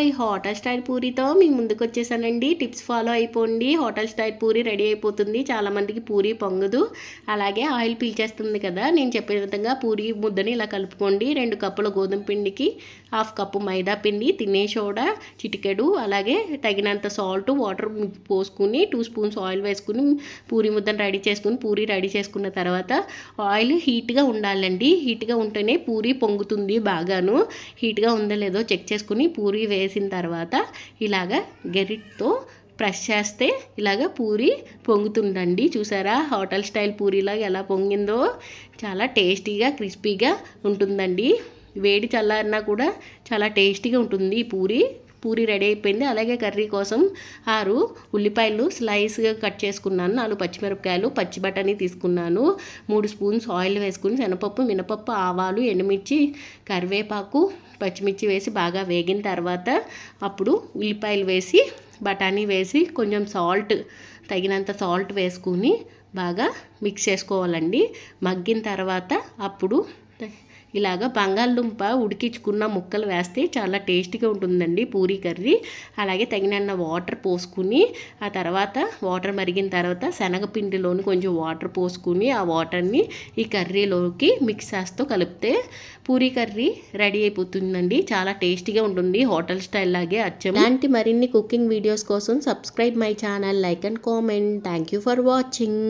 ఈ hotel style పూరీతో మీ ముందుకు వచ్చేసానండి. టిప్స్ ఫాలో అయిపోండి. హోటల్ స్టైల్ పూరీ రెడీ అయిపోతుంది. చాలామందికి పూరీ పొంగదు, అలాగే ఆయిల్ పీల్చేస్తుంది కదా. నేను చెప్పే విధంగా పూరీ ముద్దని ఇలా కలుపుకోండి. 2 కప్పుల గోధుమ పిండికి 1/2 కప్పు మైదా పిండి, తినే సోడా చిటికెడు, అలాగే తగినంత సాల్ట్, వాటర్ పోసుకుని 2 స్పూన్స్ ఆయిల్ వేసుకుని పూరీ ముద్దను రెడీ చేసుకుని పూరీ రెడీ చేసుకున్న తర్వాత ఆయిల్ హీట్గా ఉండాలండి. హీట్గా ఉంటేనే పూరీ పొంగుతుంది. బాగాను హీట్గా ఉందో లేదో చెక్ చేసుకుని పూరీ వేసిన తర్వాత ఇలాగ గెరిట్తో ప్రెస్ చేస్తే ఇలాగ పూరీ పొంగుతుందండి. చూసారా హోటల్ స్టైల్ పూరీలాగా ఎలా పొంగిందో. చాలా టేస్టీగా క్రిస్పీగా ఉంటుందండి. వేడి చల్లారినా కూడా చాలా టేస్టీగా ఉంటుంది ఈ పూరీ రెడీ అయిపోయింది. అలాగే కర్రీ కోసం 6 ఉల్లిపాయలు స్లైస్గా కట్ చేసుకున్నాను. 4 పచ్చిమిరపకాయలు, పచ్చి బఠానీ తీసుకున్నాను. 3 స్పూన్స్ ఆయిల్ వేసుకుని శనగపప్పు, మినపప్పు, ఆవాలు, ఎండుమిర్చి, కరివేపాకు, పచ్చిమిర్చి వేసి బాగా వేగిన తర్వాత అప్పుడు ఉల్లిపాయలు వేసి బఠానీ వేసి కొంచెం తగినంత సాల్ట్ వేసుకుని బాగా మిక్స్ చేసుకోవాలండి. మగ్గిన తర్వాత అప్పుడు ఇలాగ బంగాళదుంప ఉడికించుకున్న ముక్కలు వేస్తే చాలా టేస్టీగా ఉంటుందండి పూరీ కర్రీ. అలాగే తగినన్న వాటర్ పోసుకుని ఆ తర్వాత వాటర్ మరిగిన తర్వాత శనగపిండిలోని కొంచెం వాటర్ పోసుకుని ఆ వాటర్ని ఈ కర్రీలోకి మిక్స్ చేస్తూ కలిపితే పూరీ కర్రీ రెడీ అయిపోతుందండి. చాలా టేస్టీగా ఉంటుంది. హోటల్ స్టైల్ లాగే అచ్చం. ఇలాంటి మరిన్ని కుకింగ్ వీడియోస్ కోసం subscribe my channel, like and comment. Thank you for watching.